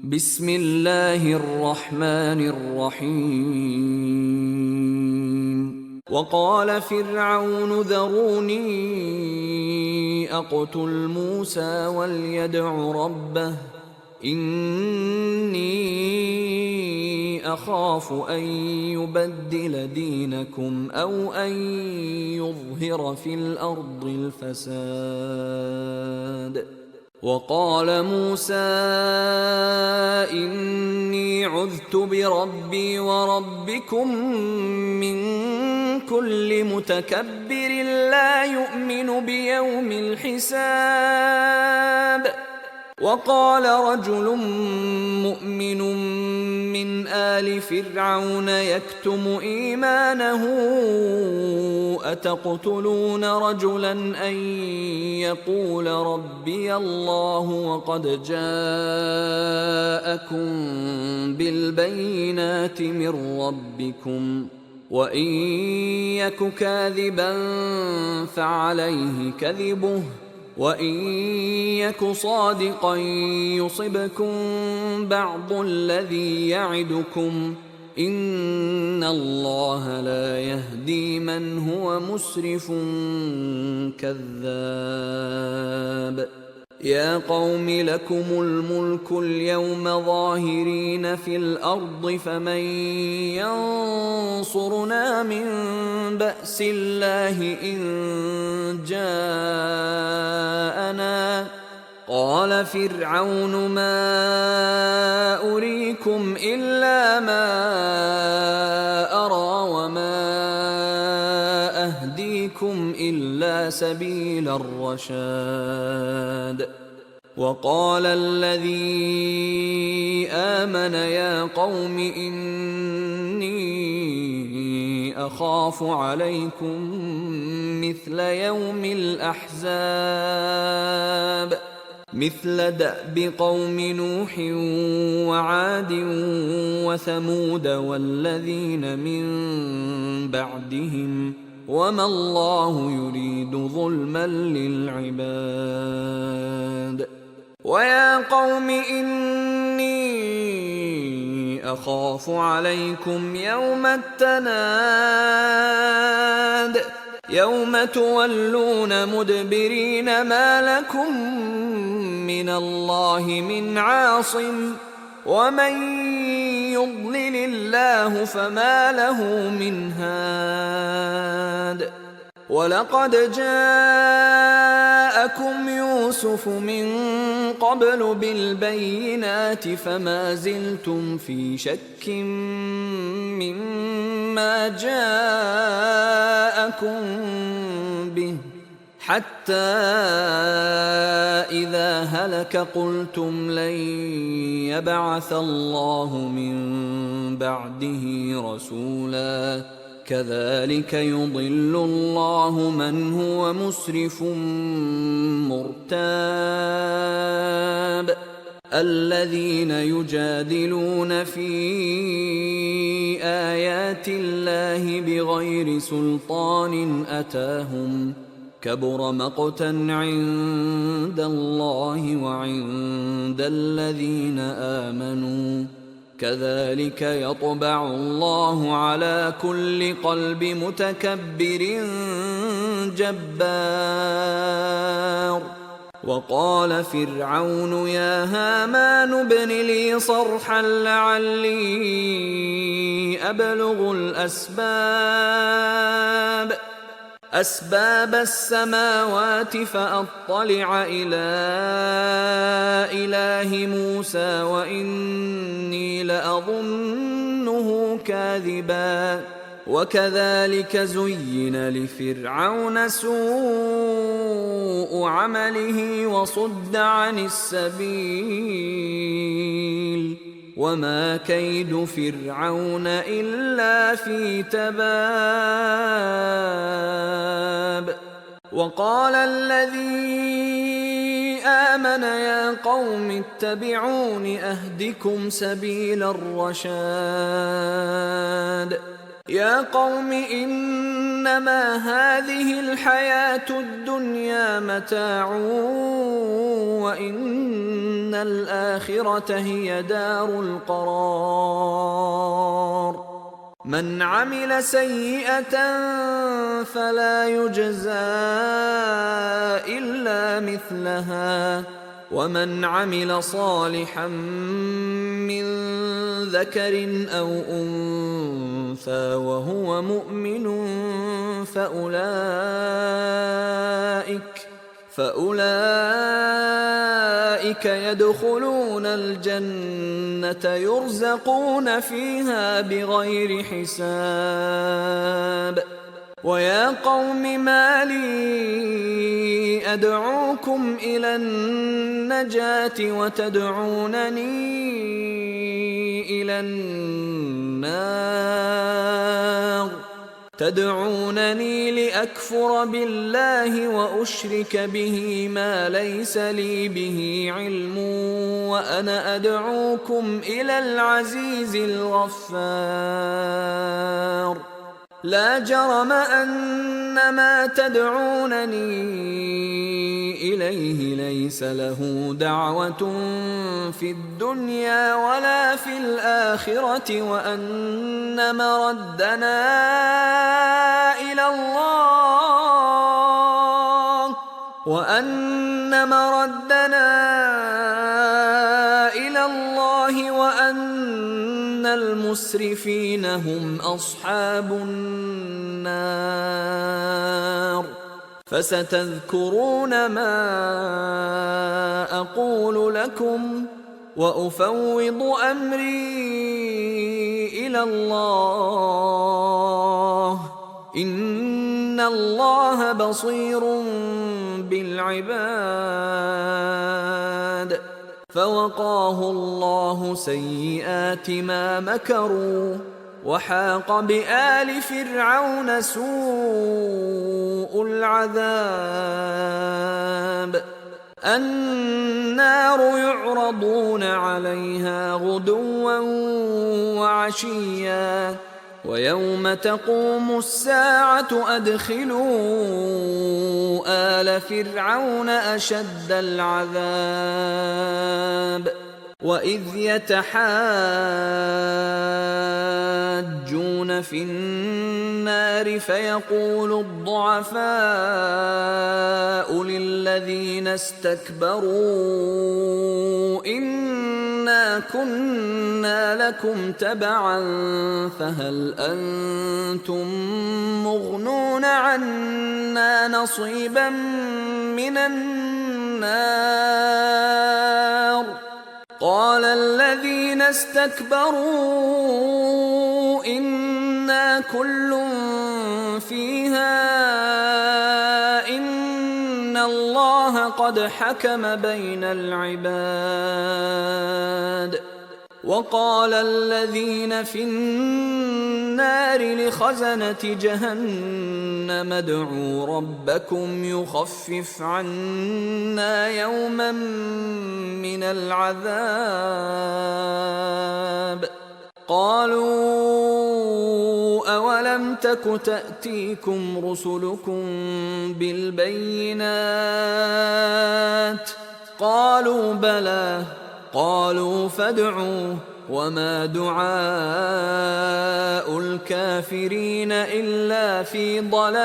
بسم الله الرحمن الرحيم وقال فرعون ذروني أقتل موسى وليدع ربه إني أخاف أن يبدل دينكم أو أن يظهر في الأرض الفساد. وقال موسى إني عذت بربي وربكم من كل متكبر لا يؤمن بيوم الحساب. وقال رجل مؤمن من آل فرعون يكتم إيمانه أتقتلون رجلا أن يقول ربي الله وقد جاءكم بالبينات من ربكم وإن يك كاذبا فعليه كذبه وإن يك صادقا يصبكم بعض الذي يعدكم إن الله لا يهدي من هو مسرف كذاب. يا قوم لكم الملك اليوم ظاهرين في الأرض فمن ينصرنا من بأس الله إن جاءنا. قال فرعون ما أريكم إلا ما أرى وما أهديكم إلا سبيل الرشاد. وقال الذي آمن يا قوم إني أخاف عليكم مثل يوم الأحزاب مثل دأب قوم نوح وعاد وثمود والذين من بعدهم وما الله يريد ظلما للعباد. ويا قوم إني أخاف عليكم يوم التناد يوم تولون مدبرين ما لكم من الله من عاصم ومن يضلل الله فما له من هاد. ولقد جاءكم يوسف من قبل بالبينات فما زلتم في شك مما جاءكم به حتى إذا هلك قلتم لن يبعث الله من بعده رسولا كذلك يضل الله من هو مسرف مرتاب. الذين يجادلون في آيات الله بغير سلطان أتاهم كبر مقتا عند الله وعند الذين آمنوا كذلك يطبع الله على كل قلب متكبر جبار. وقال فرعون يا هامان ابن لي صرحا لعلي أبلغ أسباب السماوات فأطلع إلى إله موسى وإني لأظنه كاذبا. وكذلك زين لفرعون سوء عمله وصد عن السبيل وما كيد فرعون إلا في تباب. وقال الذي آمن يا قوم اتبعون أهدكم سبيل الرشاد. يا قوم إن إنما هذه الحياة الدنيا متاع وإن الآخرة هي دار القرار من عمل سيئة فلا يجزى إلا مثلها ومن عمل صالحا من ذكر أو أنثى وهو مؤمن فأولئك يدخلون الجنة يرزقون فيها بغير حساب ويا قوم ما لي أدعوكم إلى النجاة وتدعونني إلى النار تدعونني لأكفر بالله وأشرك به ما ليس لي به علم وأنا أدعوكم إلى العزيز الغفار لا جرم أن ما تدعونني إليه ليس له دعوة في الدنيا ولا في الآخرة وأن مردنا إلى الله وأن المسرفين هم أصحاب النار فستذكرون ما أقول لكم وأفوض أمري إلى الله إن الله بصير بالعباد فوقاه الله سيئات ما مكروا وحاق بآل فرعون سوء العذاب النار يعرضون عليها غدوا وعشيا ويوم تقوم الساعة أدخلوا آل فرعون أشد العذاب وإذ يتحاجون في النار فيقول الضعفاء للذين استكبروا إنا كنا لكم تبعا فهل أنتم مغنون عنا نصيبا من النار قال الذين استكبروا إنا كل فيها إن الله قد حكم بين العباد وقال الذين في النار لخزنة جهنم ادعوا ربكم يخفف عنا يوما من العذاب قالوا أولم تك تأتيكم رسلكم بالبينات قالوا بلى قالوا فادعوا وما دعاء الكافرين إلا في ضلال